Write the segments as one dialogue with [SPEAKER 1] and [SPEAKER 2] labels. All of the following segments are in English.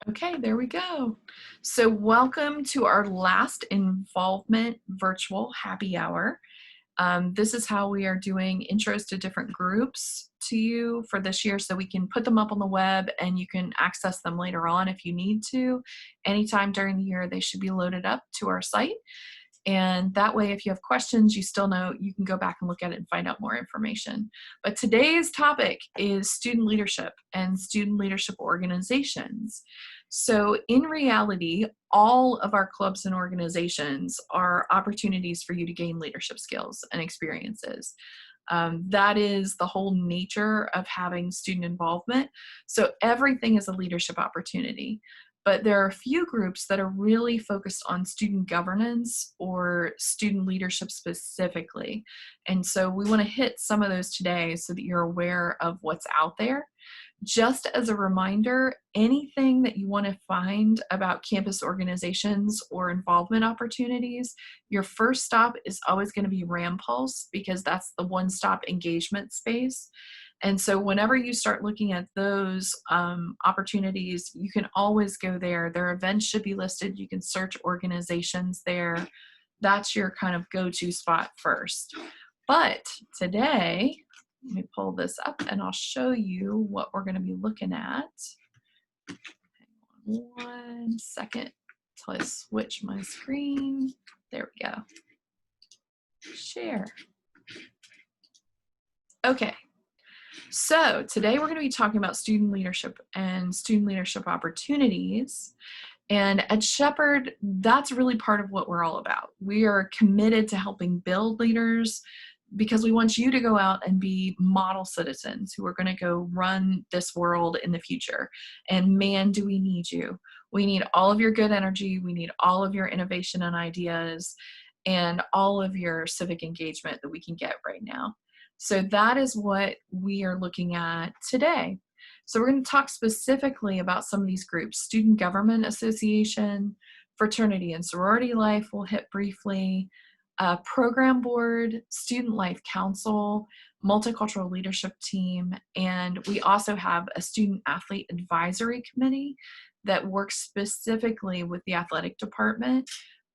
[SPEAKER 1] Okay, there we go. So welcome to our last involvement virtual happy hour. This is how we are doing intros to different groups to you for this year, so we can put them up on the web and you can access them later on if you need to. Anytime during the year, they should be loaded up to our site. And that way, if you have questions, you still know you can go back and look at it and find out more information. But today's topic is student leadership and student leadership organizations. So in reality, all of our clubs and organizations are opportunities for you to gain leadership skills and experiences. That is the whole nature of having student involvement. So everything is a leadership opportunity. But there are a few groups that are really focused on student governance or student leadership specifically. And so we want to hit some of those today so that you're aware of what's out there. Just as a reminder, anything that you want to find about campus organizations or involvement opportunities, your first stop is always going to be RAMPulse, because that's the one-stop engagement space. And so whenever you start looking at those opportunities, you can always go there. Their events should be listed. You can search organizations there. That's your kind of go-to spot first. But today, let me pull this up and I'll show you what we're going to be looking at. Hang on 1 second until I switch my screen. There we go. Share. Okay. So today we're going to be talking about student leadership and student leadership opportunities. And at Shepherd, that's really part of what we're all about. We are committed to helping build leaders because we want you to go out and be model citizens who are going to go run this world in the future. And man, do we need you. We need all of your good energy. We need all of your innovation and ideas and all of your civic engagement that we can get right now. So that is what we are looking at today. So we're going to talk specifically about some of these groups. Student Government Association, Fraternity and Sorority Life we'll hit briefly, Program Board, Student Life Council, Multicultural Leadership Team, and we also have a Student Athlete Advisory Committee that works specifically with the athletic department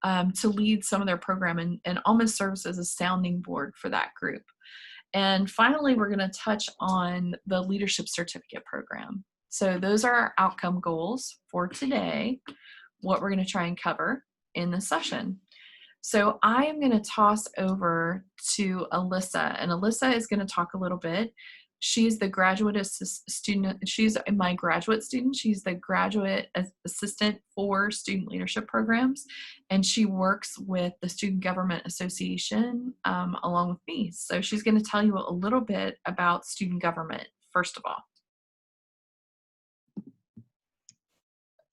[SPEAKER 1] to lead some of their program and almost serves as a sounding board for that group. And finally, we're going to touch on the Leadership Certificate Program. So those are our outcome goals for today, what we're going to try and cover in the session. So I am going to toss over to Alyssa, and Alyssa is going to talk a little bit. She's the graduate student. She's my graduate student. She's the graduate assistant for student leadership programs, and she works with the Student Government Association along with me. So she's going to tell you a little bit about student government, first of all.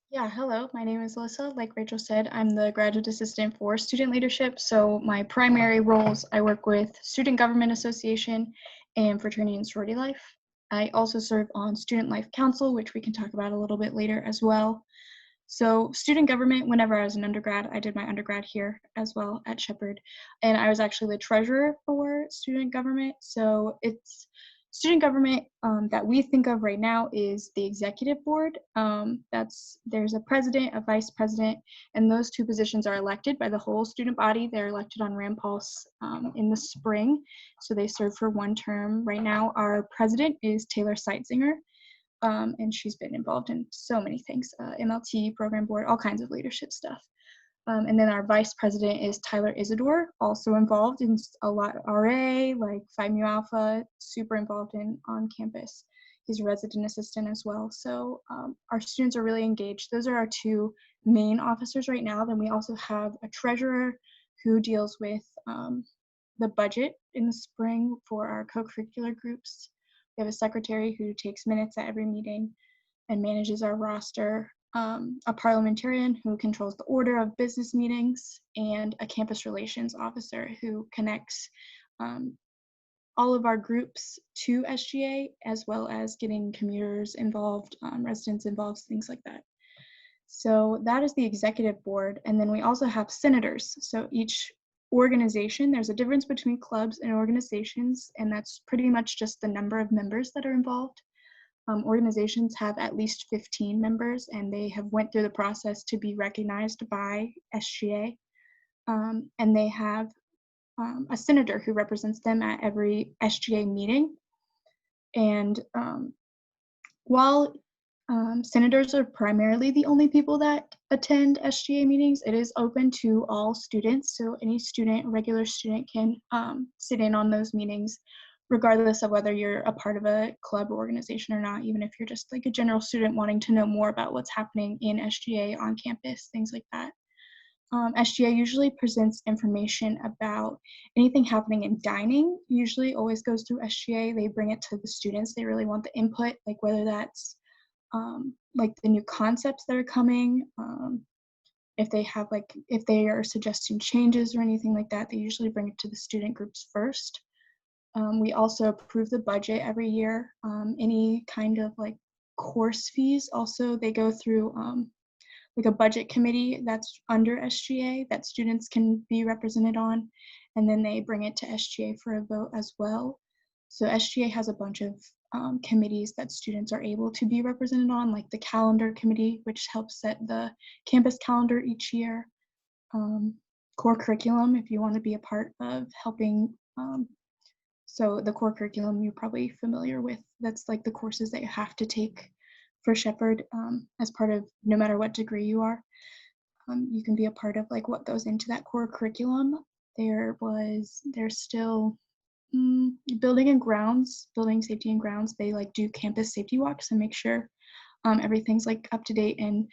[SPEAKER 2] Yeah, hello, my name is Alyssa. Like Rachel said, I'm the graduate assistant for student leadership. So my primary roles, I work with Student Government Association and Fraternity and Sorority Life. I also serve on Student Life Council, which we can talk about a little bit later as well. So student government, whenever I was an undergrad, I did my undergrad here as well at Shepherd, and I was actually the treasurer for student government. So it's student government that we think of right now is the executive board. There's a president, a vice president, and those two positions are elected by the whole student body. They're elected on RAMPulse in the spring, so they serve for one term. Right now, our president is Taylor Seitzinger. And she's been involved in so many things, MLT, program board, all kinds of leadership stuff. And then our vice president is Tyler Isidore, also involved in a lot of RA, like Phi Mu Alpha, super involved in on campus. He's a resident assistant as well. So our students are really engaged. Those are our two main officers right now. Then we also have a treasurer who deals with the budget in the spring for our co-curricular groups. We have a secretary who takes minutes at every meeting and manages our roster, a parliamentarian who controls the order of business meetings, and a campus relations officer who connects all of our groups to SGA, as well as getting commuters involved, residents involved, things like that. So that is the executive board. And then we also have senators. So each organization, there's a difference between clubs and organizations, and that's pretty much just the number of members that are involved. organizations have at least 15 members, and they have went through the process to be recognized by SGA. And they have a senator who represents them at every SGA meeting. And while senators are primarily the only people that attend SGA meetings, it is open to all students. So any student, regular student, can sit in on those meetings, regardless of whether you're a part of a club or organization or not, even if you're just like a general student wanting to know more about what's happening in SGA on campus, things like that. SGA usually presents information about anything happening in dining, usually always goes through SGA. They bring it to the students. They really want the input, like whether that's like the new concepts that are coming, if they have like, if they are suggesting changes or anything like that, they usually bring it to the student groups first. We also approve the budget every year. Any kind of like course fees also, they go through like a budget committee that's under SGA that students can be represented on, and then they bring it to SGA for a vote as well. So SGA has a bunch of committees that students are able to be represented on, like the calendar committee, which helps set the campus calendar each year. Core curriculum, if you want to be a part of helping. So the core curriculum you're probably familiar with, that's like the courses that you have to take for Shepherd as part of no matter what degree you are. You can be a part of like what goes into that core curriculum. There's still building and grounds, building safety and grounds. They like do campus safety walks and make sure everything's like up to date. And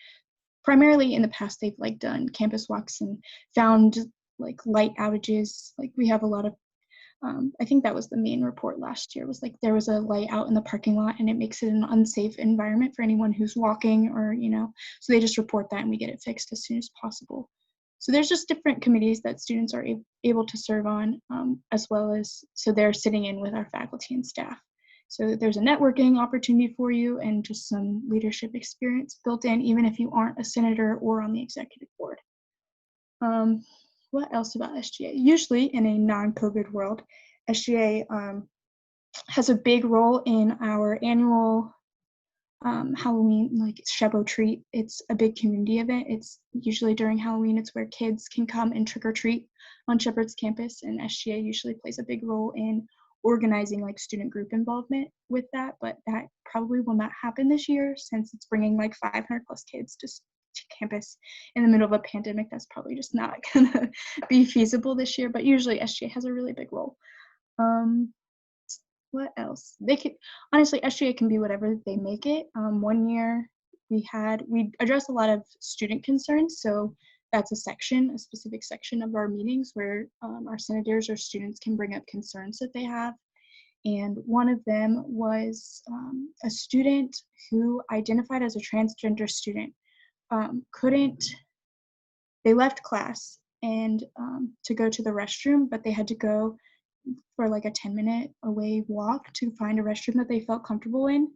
[SPEAKER 2] primarily in the past, they've like done campus walks and found like light outages. Like we have a lot of I think that was the main report last year, was like there was a light out in the parking lot and it makes it an unsafe environment for anyone who's walking or, so they just report that and we get it fixed as soon as possible. So there's just different committees that students are able to serve on, as well as, so they're sitting in with our faculty and staff. So there's a networking opportunity for you and just some leadership experience built in, even if you aren't a senator or on the executive board. What else about SGA? Usually in a non-COVID world, SGA has a big role in our annual Halloween, like Shebo Treat. It's a big community event. It's usually during Halloween. It's where kids can come and trick or treat on Shepherd's campus, and SGA usually plays a big role in organizing like student group involvement with that, but that probably will not happen this year since it's bringing like 500 plus kids to campus in the middle of a pandemic. That's probably just not gonna be feasible this year, but usually SGA has a really big role. What else? Honestly, SGA can be whatever they make it. One year we address a lot of student concerns, so that's a specific section of our meetings where our senators or students can bring up concerns that they have. And one of them was a student who identified as a transgender student. They left class and to go to the restroom, but they had to go for like a 10-minute away walk to find a restroom that they felt comfortable in.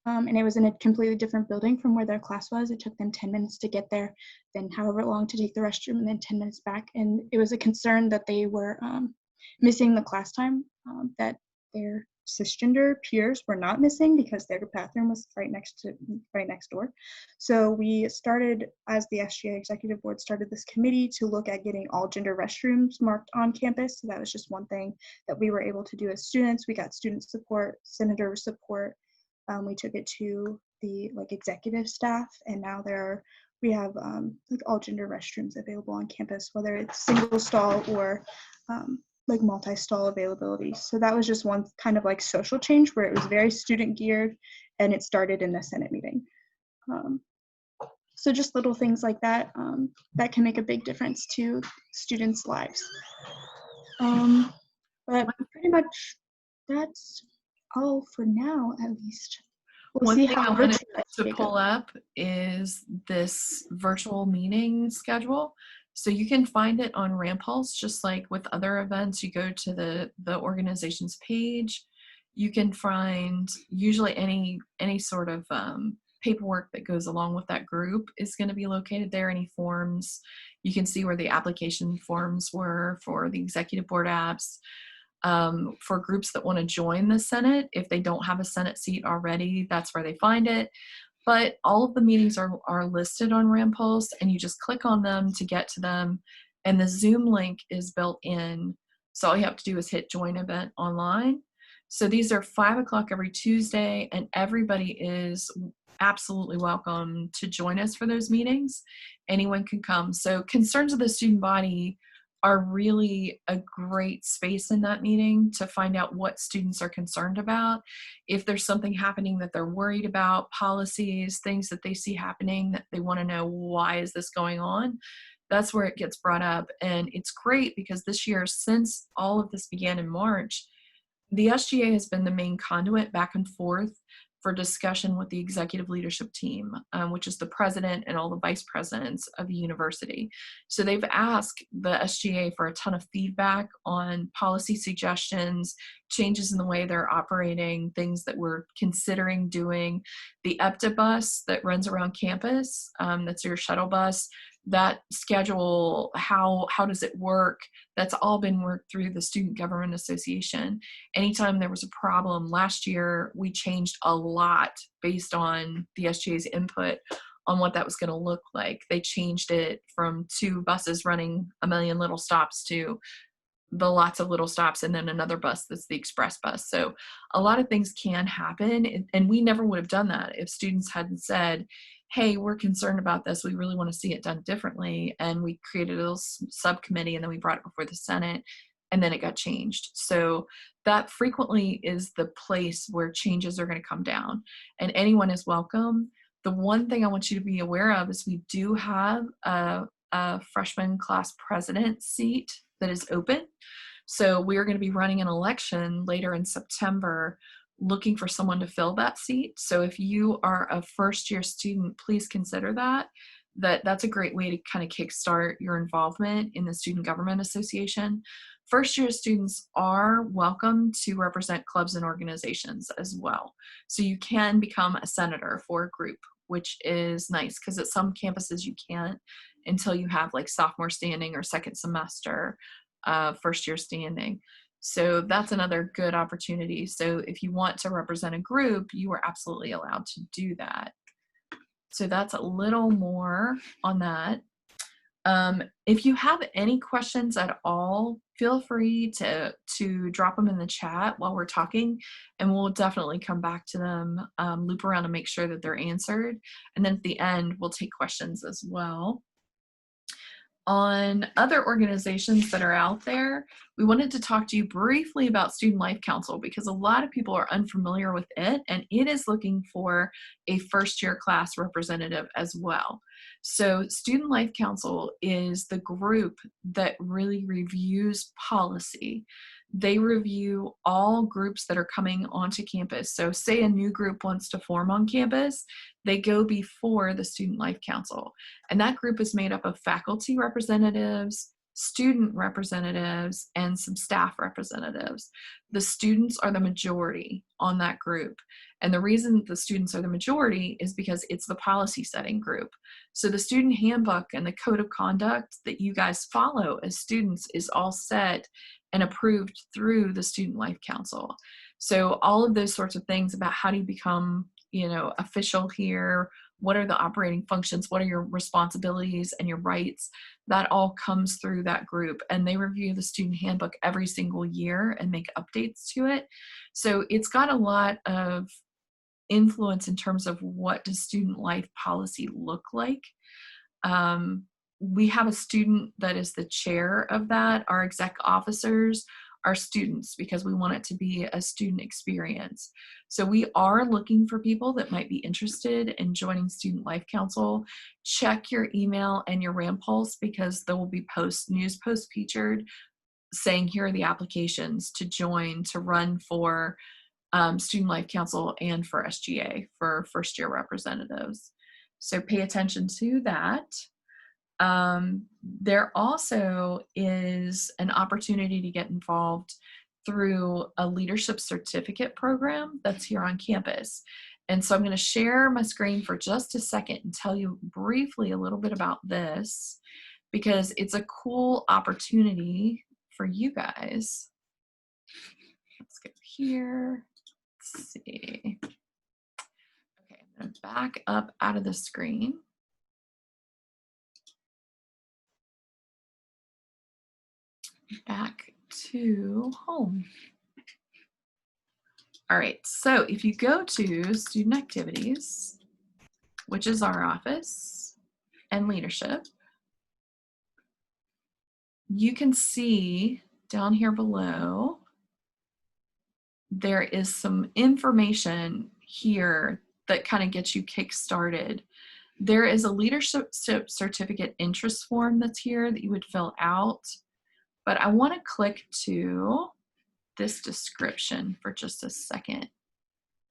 [SPEAKER 2] And it was in a completely different building from where their class was. It took them 10 minutes to get there, then however long to take the restroom, and then 10 minutes back. And it was a concern that they were missing the class time, that their cisgender peers were not missing because their bathroom was right next door. So we started, as the SGA executive board, started this committee to look at getting all gender restrooms marked on campus. So that was just one thing that we were able to do as students. We got student support, senator support. We took it to the like executive staff, and now we have like all gender restrooms available on campus, whether it's single stall or like multi-stall availability. So that was just one kind of like social change where it was very student geared, and it started in the Senate meeting. So just little things like that that can make a big difference to students' lives. But pretty much that's all for now, at least. We'll
[SPEAKER 1] One
[SPEAKER 2] see
[SPEAKER 1] thing
[SPEAKER 2] how
[SPEAKER 1] I wanted
[SPEAKER 2] virtual
[SPEAKER 1] to
[SPEAKER 2] SGA
[SPEAKER 1] pull
[SPEAKER 2] goes.
[SPEAKER 1] up is this virtual meeting schedule. So you can find it on Ramp Pulse, just like with other events. You go to the organization's page. You can find usually any sort of paperwork that goes along with that group is going to be located there. Any forms. You can see where the application forms were for the executive board apps. For groups that want to join the Senate, if they don't have a Senate seat already, that's where they find it. But all of the meetings are listed on Rampulse, and you just click on them to get to them. And the Zoom link is built in. So all you have to do is hit join event online. So these are 5 o'clock every Tuesday, and everybody is absolutely welcome to join us for those meetings. Anyone can come. So concerns of the student body are really a great space in that meeting to find out what students are concerned about. If there's something happening that they're worried about, policies, things that they see happening that they want to know, why is this going on? That's where it gets brought up. And it's great because this year, since all of this began in March, the SGA has been the main conduit back and forth for discussion with the executive leadership team, which is the president and all the vice presidents of the university. So they've asked the SGA for a ton of feedback on policy suggestions, changes in the way they're operating, things that we're considering doing. The EPTA bus that runs around campus, that's your shuttle bus, that schedule, how does it work? That's all been worked through the Student Government Association. Anytime there was a problem, last year we changed a lot based on the SGA's input on what that was going to look like. They changed it from 2 buses running a million little stops to the lots of little stops, and then another bus that's the express bus. So a lot of things can happen, and we never would have done that if students hadn't said, hey, we're concerned about this, we really want to see it done differently. And we created a little subcommittee, and then we brought it before the Senate, and then it got changed. So that frequently is the place where changes are going to come down, and anyone is welcome. The one thing I want you to be aware of is we do have a freshman class president seat that is open. So we're going to be running an election later in September, looking for someone to fill that seat. So if you are a first year student, please consider that's a great way to kind of kickstart your involvement in the Student Government Association. First year students are welcome to represent clubs and organizations as well. So you can become a senator for a group, which is nice because at some campuses you can't until you have like sophomore standing or second semester first year standing. So that's another good opportunity. So if you want to represent a group, you are absolutely allowed to do that. So that's a little more on that. If you have any questions at all, feel free to drop them in the chat while we're talking, and we'll definitely come back to them, loop around and make sure that they're answered. And then at the end, we'll take questions as well. On other organizations that are out there, we wanted to talk to you briefly about Student Life Council because a lot of people are unfamiliar with it, and it is looking for a first year class representative as well. So Student Life Council is the group that really reviews policy. They review all groups that are coming onto campus. So say a new group wants to form on campus, they go before the Student Life Council. And that group is made up of faculty representatives, student representatives, and some staff representatives. The students are the majority on that group. And the reason the students are the majority is because it's the policy setting group. So the student handbook and the code of conduct that you guys follow as students is all set and approved through the Student Life Council. So all of those sorts of things about how do you become, official here, what are the operating functions, what are your responsibilities and your rights, that all comes through that group. And they review the student handbook every single year and make updates to it. So it's got a lot of influence in terms of what does student life policy look like. We have a student that is the chair of that. Our exec officers are students because we want it to be a student experience. So we are looking for people that might be interested in joining Student Life Council. Check your email and your Rampulse because there will be news posts featured saying here are the applications to join, to run for Student Life Council and for SGA, for first year representatives. So pay attention to that. There also is an opportunity to get involved through a leadership certificate program that's here on campus. And so I'm going to share my screen for just a second and tell you briefly a little bit about this because it's a cool opportunity for you guys. go here. Let's see. Okay, I'm going to back up out of the screen. Back to home. All right, so if you go to student activities, which is our office, and leadership, you can see down here below, there is some information here that kind of gets you kick-started. There is a leadership certificate interest form that's here that you would fill out, but I want to click to this description for just a second.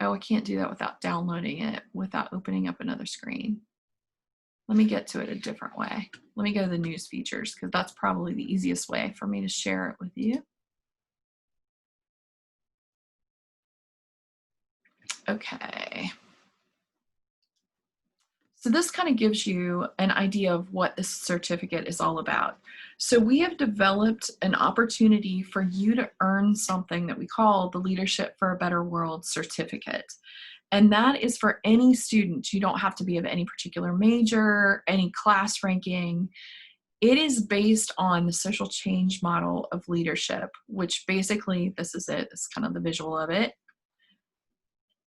[SPEAKER 1] Oh, I can't do that without downloading it, without opening up another screen. Let me get to it a different way. Let me go to the news features because that's probably the easiest way for me to share it with you. Okay. So this kind of gives you an idea of what this certificate is all about. So we have developed an opportunity for you to earn something that we call the Leadership for a Better World certificate. And that is for any student. You don't have to be of any particular major, any class ranking. It is based on the social change model of leadership, which basically, this is it. This is kind of the visual of it.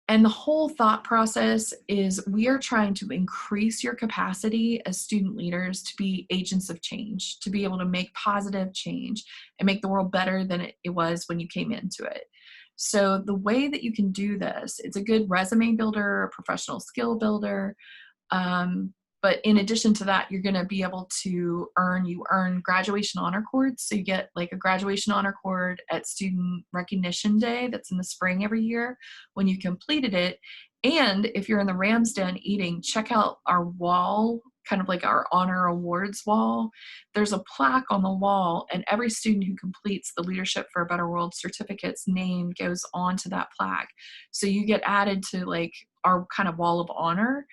[SPEAKER 1] And the whole thought process is we are trying to increase your capacity as student leaders to be agents of change, to be able to make positive change and make the world better than it was when you came into it. So the way that you can do this, it's a good resume builder, a professional skill builder. But in addition to that, you're going to be able to earn graduation honor cords. So you get like a graduation honor cord at Student Recognition Day that's in the spring every year when you completed it. And if you're in the Ram's Den eating, check out our wall, kind of like our honor awards wall. There's a plaque on the wall, and every student who completes the Leadership for a Better World certificate's name goes onto that plaque. So you get added to like our kind of wall of honor.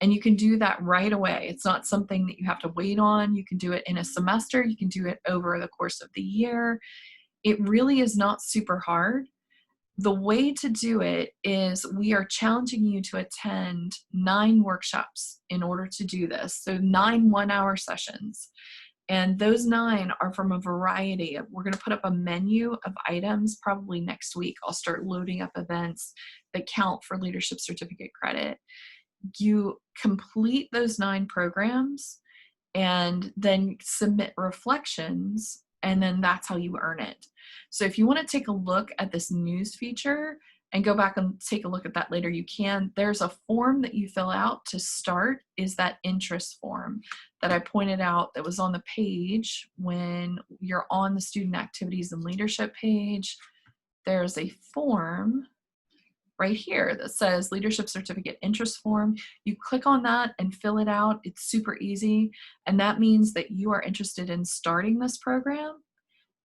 [SPEAKER 1] And you can do that right away. It's not something that you have to wait on. You can do it in a semester. You can do it over the course of the year. It really is not super hard. The way to do it is we are challenging you to attend 9 workshops in order to do this. So 9 one-hour sessions. And those 9 are from a variety of, we're going to put up a menu of items probably next week. I'll start loading up events that count for leadership certificate credit. You complete those 9 programs and then submit reflections, and then that's how you earn it. So if you want to take a look at this news feature and go back and take a look at that later, you can. There's a form that you fill out to start, is that interest form that I pointed out that was on the page when you're on the student activities and leadership page. There's a form right here that says Leadership Certificate Interest Form. You click on that and fill it out. It's super easy. And that means that you are interested in starting this program.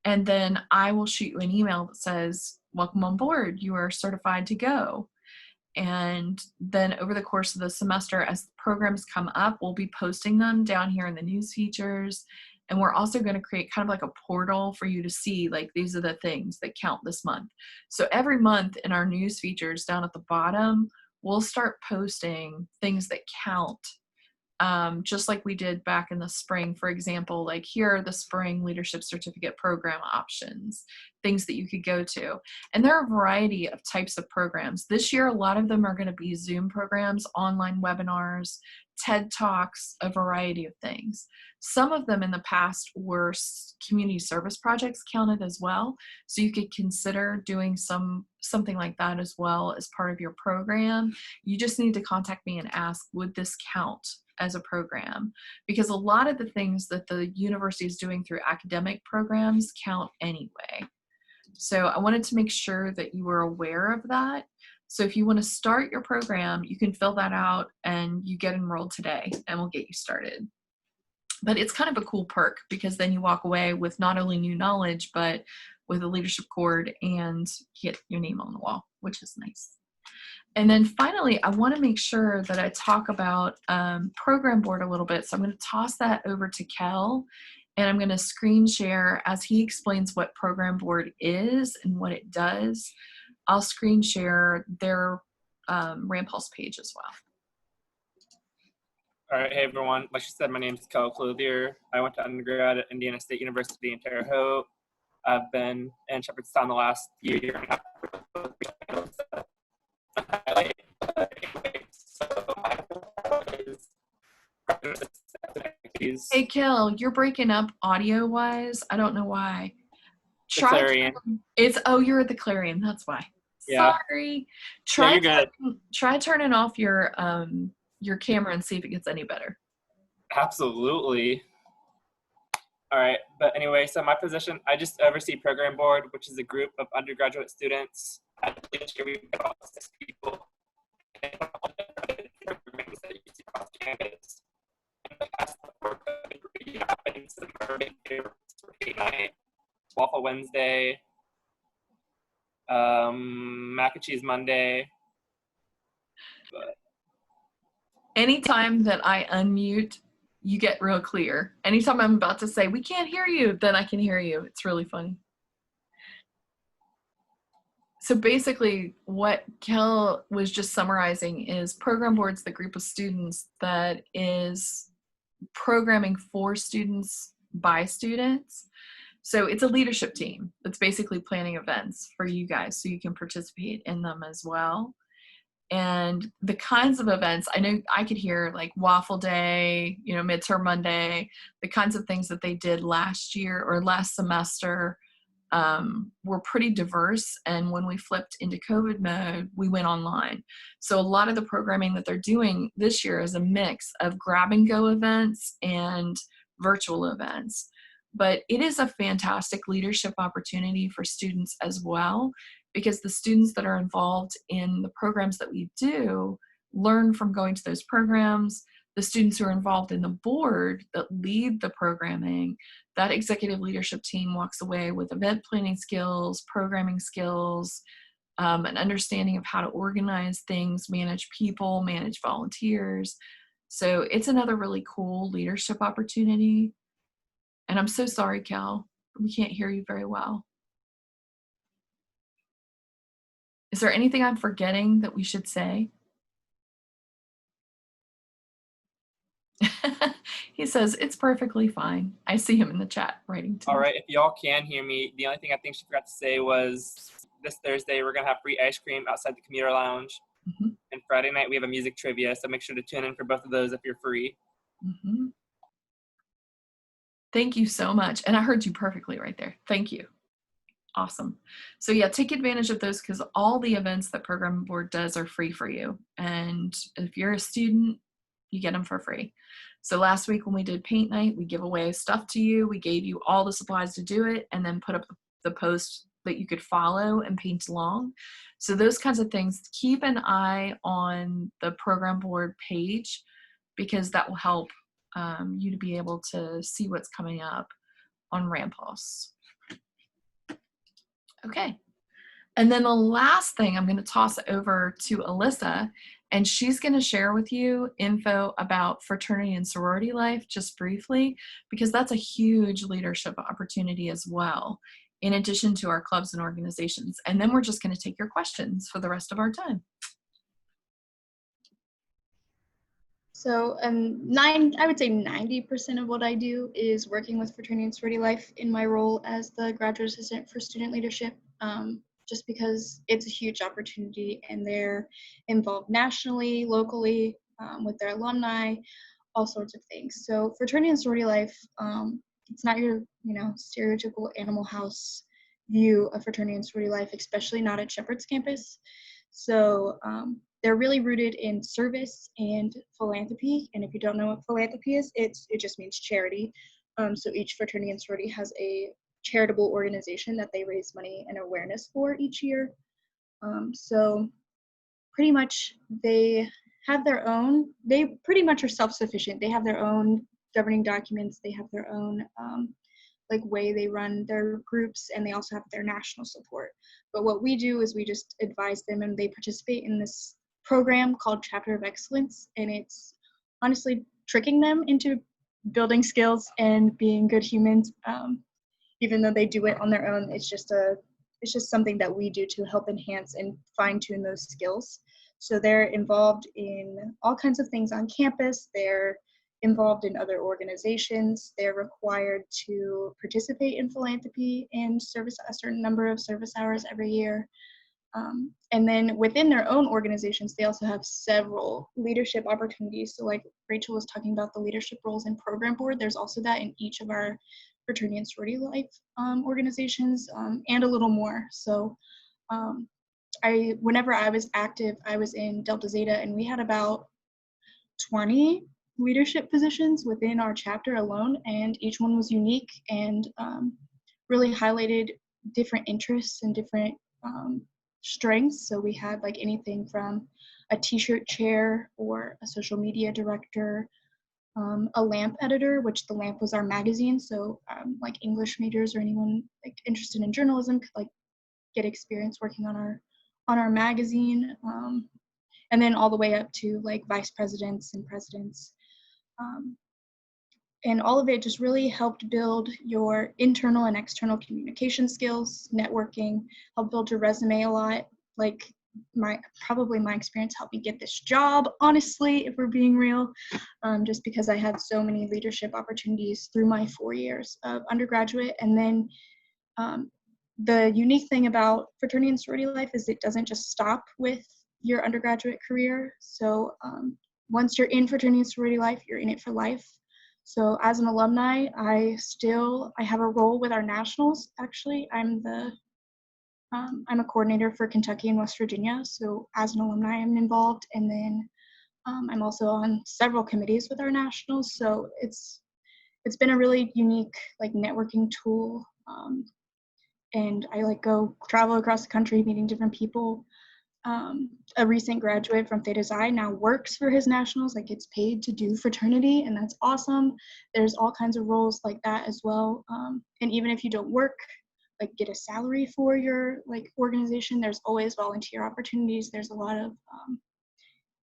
[SPEAKER 1] And then I will shoot you an email that says, welcome on board, you are certified to go. And then over the course of the semester, as programs come up, we'll be posting them down here in the news features. And we're also going to create kind of like a portal for you to see, like, these are the things that count this month. So every month in our news features down at the bottom, we'll start posting things that count, just like we did back in the spring. For example, like here are the spring leadership certificate program options, things that you could go to. And there are a variety of types of programs. This year, a lot of them are going to be Zoom programs, online webinars, TED Talks, a variety of things. Some of them in the past were community service projects counted as well. So you could consider doing something like that as well as part of your program. You just need to contact me and ask, would this count as a program? Because a lot of the things that the university is doing through academic programs count anyway. So I wanted to make sure that you were aware of that. So if you want to start your program, you can fill that out and you get enrolled today and we'll get you started. But it's kind of a cool perk because then you walk away with not only new knowledge, but with a leadership cord and get your name on the wall, which is nice. And then finally, I want to make sure that I talk about program board a little bit. So I'm going to toss that over to Kel, and I'm going to screen share as he explains what program board is and what it does. I'll screen share their Rampulse page as well.
[SPEAKER 3] All right, hey everyone. Like she said, my name is Kel Clothier. I went to undergrad at Indiana State University in Terre Haute. I've been in Shepherdstown the last year and a half.
[SPEAKER 1] Hey, Kel, you're breaking up audio-wise. I don't know why.
[SPEAKER 3] The Clarion.
[SPEAKER 1] You're at the Clarion. That's why.
[SPEAKER 3] Yeah.
[SPEAKER 1] Sorry.
[SPEAKER 3] Yeah, you're good.
[SPEAKER 1] Try turning off your camera and see if it gets any better.
[SPEAKER 3] Absolutely. All right, but anyway, so my position, I just oversee program board, which is a group of undergraduate students. At this year, we've got 6 people. And all the programs that you see across campus. In the past, some of our big favorites for date night, Waffle Wednesday, Mac and Cheese Monday. But
[SPEAKER 1] anytime that I unmute, you get real clear. Anytime I'm about to say, we can't hear you, then I can hear you. It's really funny. So basically what Kel was just summarizing is program board's the group of students that is programming for students by students. So it's a leadership team that's basically planning events for you guys so you can participate in them as well. And the kinds of events, I know I could hear like Waffle Day, Midterm Monday, the kinds of things that they did last year or last semester were pretty diverse. And when we flipped into COVID mode, we went online. So a lot of the programming that they're doing this year is a mix of grab and go events and virtual events. But it is a fantastic leadership opportunity for students as well, because the students that are involved in the programs that we do learn from going to those programs. The students who are involved in the board that lead the programming, that executive leadership team walks away with event planning skills, programming skills, an understanding of how to organize things, manage people, manage volunteers. So it's another really cool leadership opportunity. And I'm so sorry, Cal, we can't hear you very well. Is there anything I'm forgetting that we should say? He says, it's perfectly fine. I see him in the chat writing to me.
[SPEAKER 3] all right, if y'all can hear me, the only thing I think she forgot to say was this Thursday, we're going to have free ice cream outside the commuter lounge.
[SPEAKER 1] Mm-hmm.
[SPEAKER 3] And Friday night, we have a music trivia, so make sure to tune in for both of those if you're free.
[SPEAKER 1] Mm-hmm. Thank you so much. And I heard you perfectly right there. Thank you. Awesome. So yeah, take advantage of those because all the events that program board does are free for you. And if you're a student, you get them for free. So last week when we did paint night, we give away stuff to you. We gave you all the supplies to do it and then put up the post that you could follow and paint along. So those kinds of things, keep an eye on the program board page because that will help you to be able to see what's coming up on Rampulse. Okay. And then the last thing I'm going to toss over to Alyssa, and she's going to share with you info about fraternity and sorority life just briefly, because that's a huge leadership opportunity as well, in addition to our clubs and organizations. And then we're just going to take your questions for the rest of our time.
[SPEAKER 2] So I would say 90% of what I do is working with fraternity and sorority life in my role as the graduate assistant for student leadership, just because it's a huge opportunity and they're involved nationally, locally, with their alumni, all sorts of things. So fraternity and sorority life, it's not your, stereotypical Animal House view of fraternity and sorority life, especially not at Shepherd's campus. So they're really rooted in service and philanthropy. And if you don't know what philanthropy is, it just means charity. So each fraternity and sorority has a charitable organization that they raise money and awareness for each year. So pretty much they pretty much are self-sufficient. They have their own governing documents. They have their own way they run their groups, and they also have their national support. But what we do is we just advise them, and they participate in this program called Chapter of Excellence, and it's honestly tricking them into building skills and being good humans. Even though they do it on their own, it's it's just something that we do to help enhance and fine tune those skills. So they're involved in all kinds of things on campus. They're involved in other organizations. They're required to participate in philanthropy and service a certain number of service hours every year. And then within their own organizations, they also have several leadership opportunities. So like Rachel was talking about the leadership roles in program board, there's also that in each of our fraternity and sorority life organizations, and a little more. So whenever I was active, I was in Delta Zeta, and we had about 20 leadership positions within our chapter alone, and each one was unique and really highlighted different interests and different strengths. So we had like anything from a t-shirt chair or a social media director, a lamp editor, which the lamp was our magazine. So like English majors or anyone like interested in journalism could like get experience working on our magazine, and then all the way up to like vice presidents and presidents. And all of it just really helped build your internal and external communication skills, networking, helped build your resume a lot. Like my experience helped me get this job, honestly, if we're being real, just because I had so many leadership opportunities through my 4 years of undergraduate. And then the unique thing about fraternity and sorority life is it doesn't just stop with your undergraduate career. So once you're in fraternity and sorority life, you're in it for life. So as an alumni, I have a role with our nationals. Actually, I'm a coordinator for Kentucky and West Virginia. So as an alumni, I'm involved, and then I'm also on several committees with our nationals. So it's been a really unique like networking tool, and I like go travel across the country meeting different people. A recent graduate from Theta Xi now works for his nationals, like gets paid to do fraternity, and that's awesome. There's all kinds of roles like that as well. And even if you don't work, like get a salary for your like organization, there's always volunteer opportunities. There's a lot of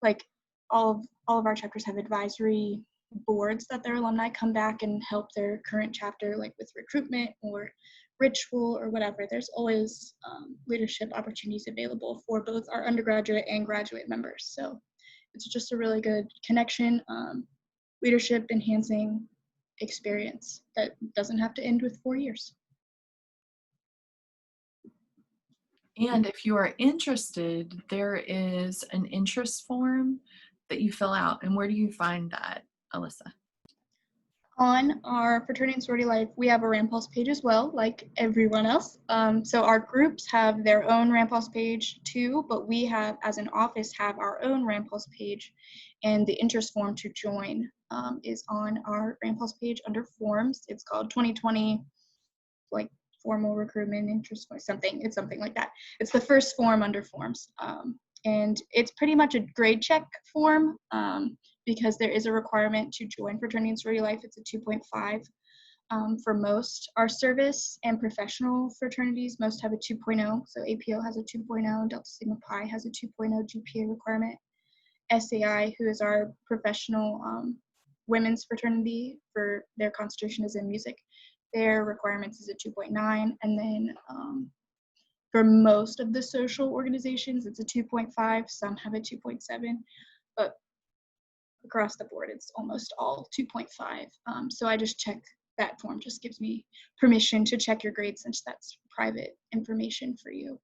[SPEAKER 2] like all of our chapters have advisory boards that their alumni come back and help their current chapter like with recruitment or ritual or whatever. There's always leadership opportunities available for both our undergraduate and graduate members. So it's just a really good connection, leadership enhancing experience that doesn't have to end with 4 years.
[SPEAKER 1] And if you are interested, there is an interest form that you fill out. And where do you find that, Alyssa?
[SPEAKER 2] On our fraternity and sorority life, we have a Rampulse page as well, like everyone else. So our groups have their own Rampulse page too, but we have, as an office, have our own Rampulse page, and the interest form to join is on our Rampulse page under forms. It's called 2020, like formal recruitment interest form, it's something like that. It's the first form under forms. And it's pretty much a grade check form, because there is a requirement to join fraternity and sorority life. It's a 2.5 for most. Our service and professional fraternities most have a 2.0. So APO has a 2.0, Delta Sigma Pi has a 2.0 GPA requirement. SAI, who is our professional women's fraternity, for their concentration is in music, their requirements is a 2.9. And then for most of the social organizations, it's a 2.5. Some have a 2.7, but across the board, it's almost all 2.5. So I just check that form, just gives me permission to check your grade since that's private information for you.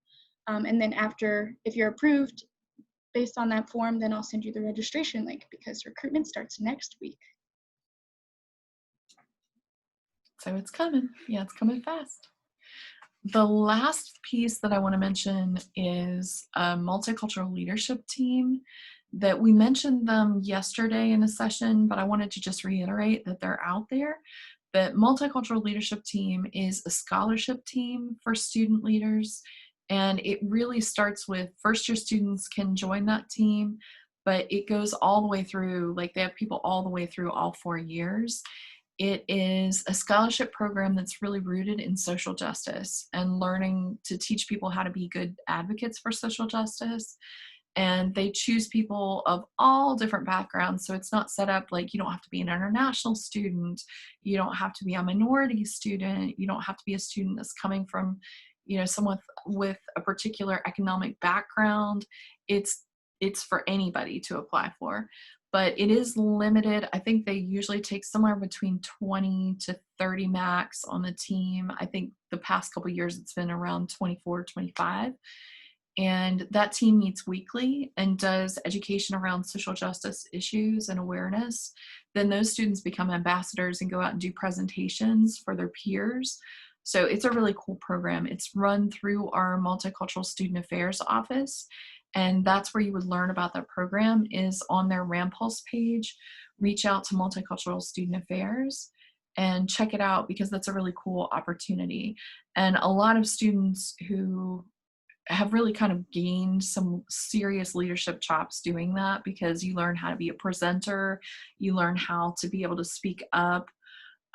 [SPEAKER 2] And then after, if you're approved based on that form, then I'll send you the registration link because recruitment starts next week.
[SPEAKER 1] So it's coming. Yeah, it's coming fast. The last piece that I want to mention is a multicultural leadership team that we mentioned them yesterday in a session, but I wanted to just reiterate that they're out there. The multicultural leadership team is a scholarship team for student leaders, and it really starts with first-year students can join that team, but it goes all the way through, like they have people all the way through all 4 years. It is a scholarship program that's really rooted in social justice and learning to teach people how to be good advocates for social justice. And they choose people of all different backgrounds. So it's not set up like you don't have to be an international student. You don't have to be a minority student. You don't have to be a student that's coming from, someone with a particular economic background, it's for anybody to apply for. But it is limited. I think they usually take somewhere between 20 to 30 max on the team. I think the past couple of years it's been around 24, 25. And that team meets weekly and does education around social justice issues and awareness. Then those students become ambassadors and go out and do presentations for their peers. So it's a really cool program. It's run through our Multicultural Student Affairs office. And that's where you would learn about that program, is on their Rampulse page. Reach out to Multicultural Student Affairs and check it out, because that's a really cool opportunity. And a lot of students who have really kind of gained some serious leadership chops doing that, because you learn how to be a presenter, you learn how to be able to speak up.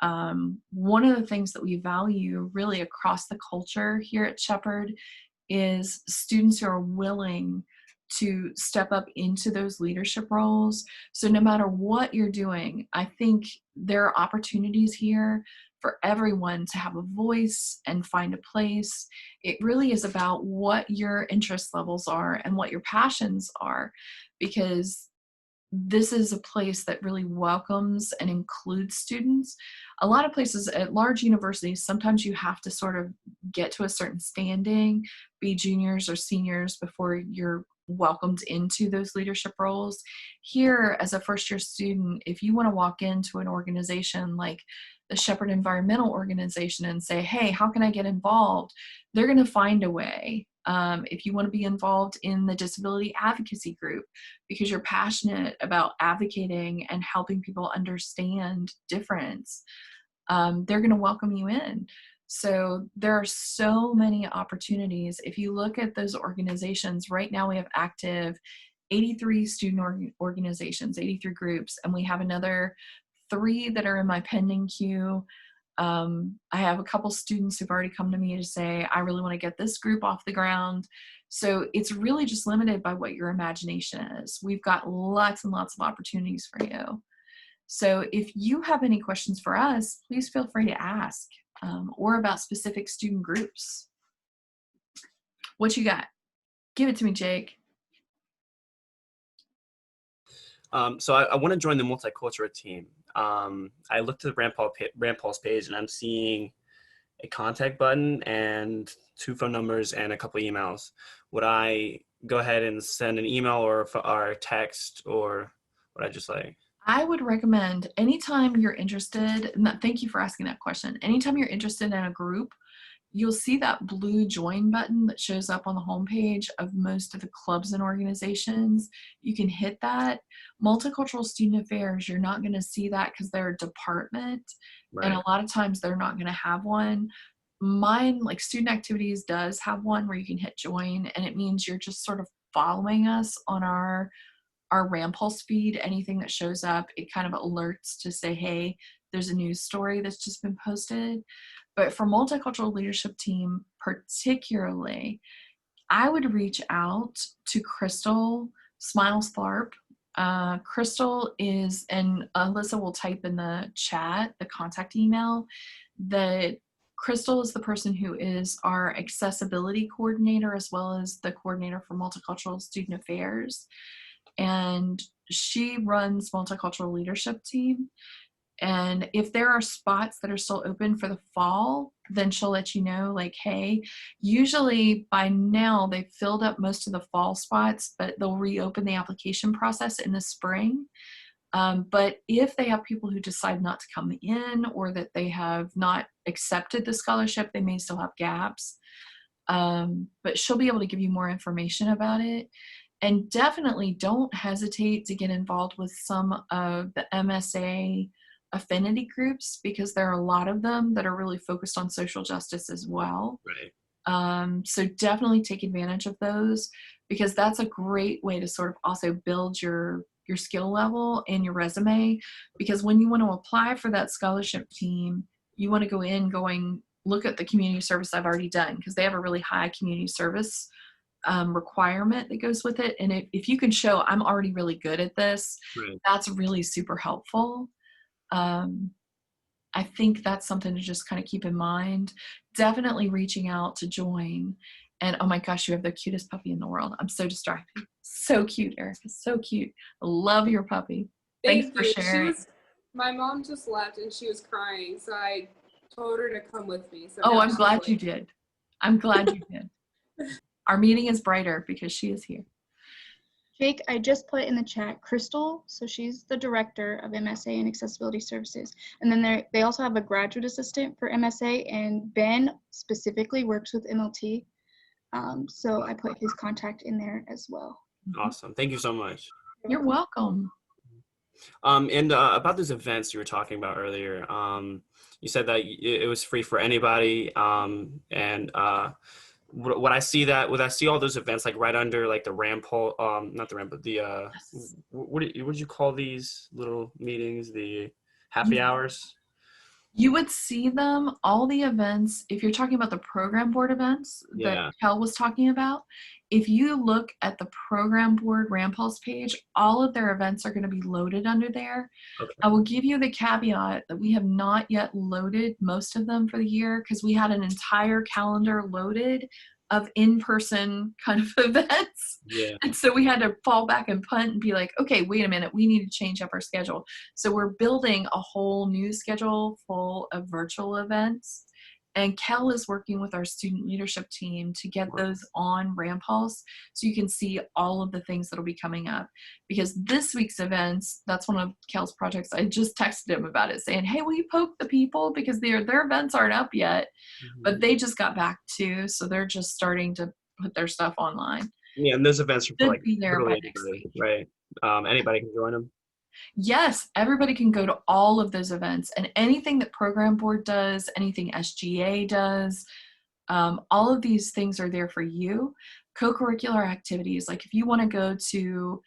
[SPEAKER 1] One of the things that we value really across the culture here at Shepherd is students who are willing to step up into those leadership roles. So no matter what you're doing, I think there are opportunities here for everyone to have a voice and find a place. It really is about what your interest levels are and what your passions are, because this is a place that really welcomes and includes students. A lot of places at large universities, sometimes you have to sort of get to a certain standing, be juniors or seniors before you're welcomed into those leadership roles. Here, as a first-year student, if you want to walk into an organization like the Shepherd Environmental Organization and say, hey, how can I get involved? They're going to find a way. If you want to be involved in the disability advocacy group because you're passionate about advocating and helping people understand difference, they're going to welcome you in. So there are so many opportunities. If you look at those organizations, right now we have active 83 student organizations, 83 groups, and we have another 3 that are in my pending queue. I have a couple students who've already come to me to say, I really want to get this group off the ground. So it's really just limited by what your imagination is. We've got lots and lots of opportunities for you. So if you have any questions for us, please feel free to ask, or about specific student groups. What you got? Give it to me, Jake.
[SPEAKER 4] So I want to join the Multicultural team. I looked at the Rampulse page, and I'm seeing a contact button and 2 phone numbers and a couple emails. Would I go ahead and send an email or text, or would I just like?
[SPEAKER 1] I would recommend anytime you're interested, and thank you for asking that question. Anytime you're interested in a group, you'll see that blue join button that shows up on the homepage of most of the clubs and organizations. You can hit that. Multicultural Student Affairs, you're not going to see that because they're a department.
[SPEAKER 4] Right.
[SPEAKER 1] And a lot of times they're not going to have one. Mine, like Student Activities, does have one where you can hit join, and it means you're just sort of following us on our Rampulse feed. Anything that shows up, it kind of alerts to say, hey, there's a news story that's just been posted. But for Multicultural Leadership Team particularly, I would reach out to Crystal Smiles Tharp. Crystal is, and Alyssa will type in the chat, the contact email, that Crystal is the person who is our accessibility coordinator as well as the coordinator for Multicultural Student Affairs. And she runs Multicultural Leadership Team. And if there are spots that are still open for the fall, then she'll let you know, like, hey, usually by now they've filled up most of the fall spots, but they'll reopen the application process in the spring. But if they have people who decide not to come in, or that they have not accepted the scholarship, they may still have gaps. But she'll be able to give you more information about it. And definitely don't hesitate to get involved with some of the MSA affinity groups, because there are a lot of them that are really focused on social justice as well.
[SPEAKER 4] Right.
[SPEAKER 1] So definitely take advantage of those, because that's a great way to sort of also build your skill level and your resume. Because when you want to apply for that scholarship team, you want to go in going, look at the community service I've already done, because they have a really high community service requirement that goes with it. And if you can show I'm already really good at this,
[SPEAKER 4] Right.
[SPEAKER 1] that's really super helpful. I think that's something to just kind of keep in mind. definitely reaching out to join. And oh my gosh, you have the cutest puppy in the world. I'm so distracted. So cute, Erica. So cute. I love your puppy. Thanks
[SPEAKER 5] Thank
[SPEAKER 1] for
[SPEAKER 5] you.
[SPEAKER 1] sharing.
[SPEAKER 5] My mom just left and she was crying, so I told her to come with me. So
[SPEAKER 1] Oh,
[SPEAKER 5] now
[SPEAKER 1] I'm
[SPEAKER 5] she's
[SPEAKER 1] glad
[SPEAKER 5] like,
[SPEAKER 1] you did. I'm glad you did. Our meeting is brighter because she is here.
[SPEAKER 2] Jake, I just put in the chat Crystal, so she's the director of MSA and Accessibility Services. And then they also have a graduate assistant for MSA, and Ben specifically works with MLT. So I put his contact in there as well.
[SPEAKER 4] Awesome. Thank you so much.
[SPEAKER 1] You're welcome.
[SPEAKER 4] And about those events you were talking about earlier, you said that it was free for anybody. And when I see all those events like right under like the Rampol, not the Ramp, but the
[SPEAKER 1] Yes.
[SPEAKER 4] what did you call these little meetings? The happy hours.
[SPEAKER 1] You would see them, all the events, if you're talking about the program board events that
[SPEAKER 4] Yeah.
[SPEAKER 1] Kel was talking about, if you look at the program board Rampulse page, all of their events are going to be loaded under there.
[SPEAKER 4] Okay.
[SPEAKER 1] I will give you the caveat that we have not yet loaded most of them for the year because we had an entire calendar loaded of in-person kind of events.
[SPEAKER 4] Yeah.
[SPEAKER 1] And so we had to fall back and punt and be like, okay, wait a minute, we need to change up our schedule. So we're building a whole new schedule full of virtual events. And Kel is working with our student leadership team to get those on Rampulse so you can see all of the things that'll be coming up. Because this week's events, that's one of Kel's projects. I just texted him about it saying, hey, will you poke the people? Because their events aren't up yet, but they just got back too. So they're just starting to put their stuff online.
[SPEAKER 4] Yeah, and those events are for
[SPEAKER 1] Should
[SPEAKER 4] like
[SPEAKER 1] be there by
[SPEAKER 4] literally
[SPEAKER 1] next
[SPEAKER 4] anybody,
[SPEAKER 1] week.
[SPEAKER 4] right? Anybody can join them.
[SPEAKER 1] Yes, everybody can go to all of those events, and anything that program board does, anything SGA does, all of these things are there for you. Co-curricular activities, like if you want to go to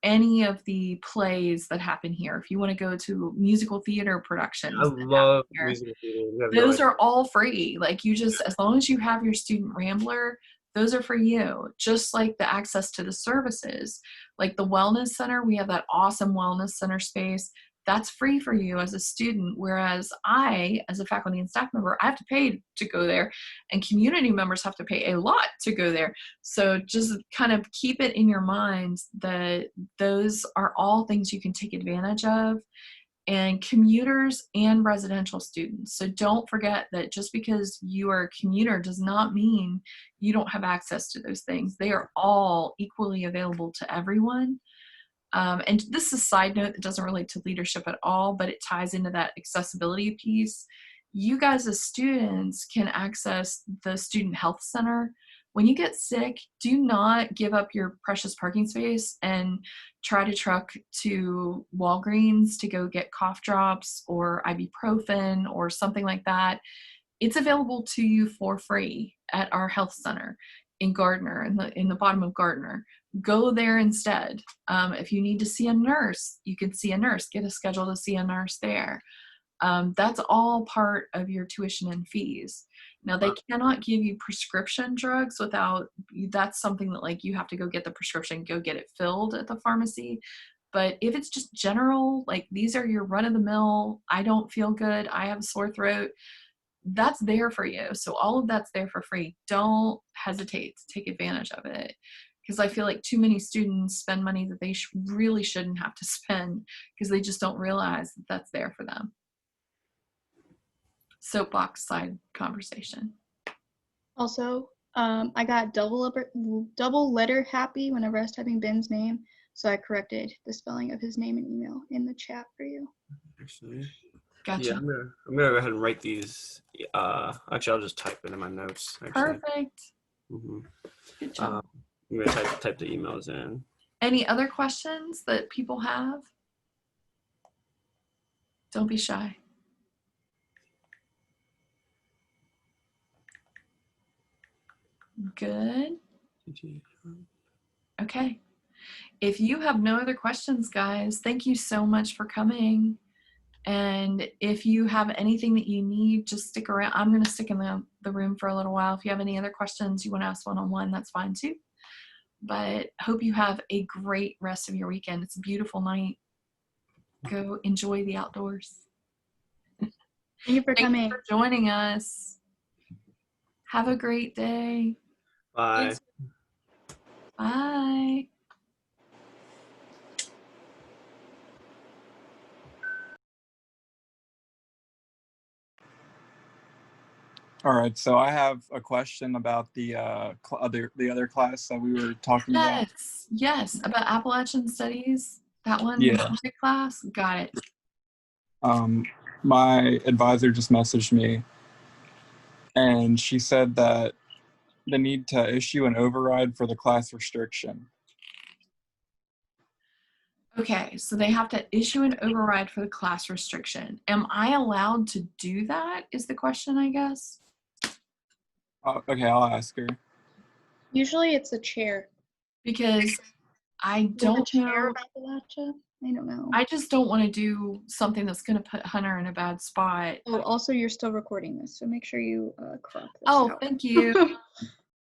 [SPEAKER 1] any of the plays that happen here, if you want to go to musical theater productions
[SPEAKER 4] I
[SPEAKER 1] that
[SPEAKER 4] love
[SPEAKER 1] happen here,
[SPEAKER 4] musical theater. You have no
[SPEAKER 1] those
[SPEAKER 4] idea.
[SPEAKER 1] are all free. Like you just, as long as you have your student Rambler, those are for you. Just like the access to the services, like the wellness center, we have that awesome wellness center space. That's free for you as a student. Whereas I, as a faculty and staff member, I have to pay to go there, and community members have to pay a lot to go there. So just kind of keep it in your mind that those are all things you can take advantage of, and commuters and residential students. So don't forget that just because you are a commuter does not mean you don't have access to those things. They are all equally available to everyone. And this is a side note that doesn't relate to leadership at all, but it ties into that accessibility piece. You guys as students can access the Student Health Center. When you get sick, do not give up your precious parking space and try to truck to Walgreens to go get cough drops or ibuprofen or something like that. It's available to you for free at our health center in Gardner, in the bottom of Gardner. Go there instead. If you need to see a nurse, you can see a nurse. Get a schedule to see a nurse there. That's all part of your tuition and fees. Now they cannot give you prescription drugs without, that's something that like you have to go get the prescription, go get it filled at the pharmacy. But if it's just general, like these are your run of the mill, I don't feel good, I have a sore throat, that's there for you. So all of that's there for free. Don't hesitate to take advantage of it, because I feel like too many students spend money that they really shouldn't have to spend because they just don't realize that that's there for them. Soapbox side conversation.
[SPEAKER 2] Also, I got double letter happy whenever I was typing Ben's name, so I corrected the spelling of his name and email in the chat for you.
[SPEAKER 4] Actually,
[SPEAKER 1] Gotcha.
[SPEAKER 4] yeah, I'm gonna go ahead and write these. Actually, I'll just type it in my notes. Actually.
[SPEAKER 1] Perfect.
[SPEAKER 4] Mm-hmm.
[SPEAKER 1] Good job.
[SPEAKER 4] I'm gonna type the emails in.
[SPEAKER 1] Any other questions that people have? Don't be shy. Good. Okay. If you have no other questions, guys, thank you so much for coming. And if you have anything that you need, just stick around. I'm going to stick in the room for a little while. If you have any other questions you want to ask one-on-one, that's fine too. But hope you have a great rest of your weekend. It's a beautiful night. Go enjoy the outdoors.
[SPEAKER 2] Thank you for
[SPEAKER 1] Thank
[SPEAKER 2] coming.
[SPEAKER 1] you for joining us. Have a great day.
[SPEAKER 4] Bye.
[SPEAKER 5] Thanks.
[SPEAKER 1] Bye.
[SPEAKER 6] All right, so I have a question about the other class that we were talking about.
[SPEAKER 1] Yes, about Appalachian Studies. That one
[SPEAKER 6] Yeah.
[SPEAKER 1] music class. Got it.
[SPEAKER 6] My advisor just messaged me, and she said that they need to issue an override for the class restriction.
[SPEAKER 1] Okay, so they have to issue an override for the class restriction. Am I allowed to do that? Is the question, I guess.
[SPEAKER 6] Okay, I'll ask her.
[SPEAKER 2] Usually it's a chair.
[SPEAKER 1] Because I
[SPEAKER 2] With the
[SPEAKER 1] don't
[SPEAKER 2] chair
[SPEAKER 1] know.
[SPEAKER 2] of Appalachia? I don't know.
[SPEAKER 1] I just don't want to do something that's going to put Hunter in a bad spot.
[SPEAKER 2] Oh, also, you're still recording this, so make sure you crop this
[SPEAKER 1] Oh,
[SPEAKER 2] out.
[SPEAKER 1] thank you.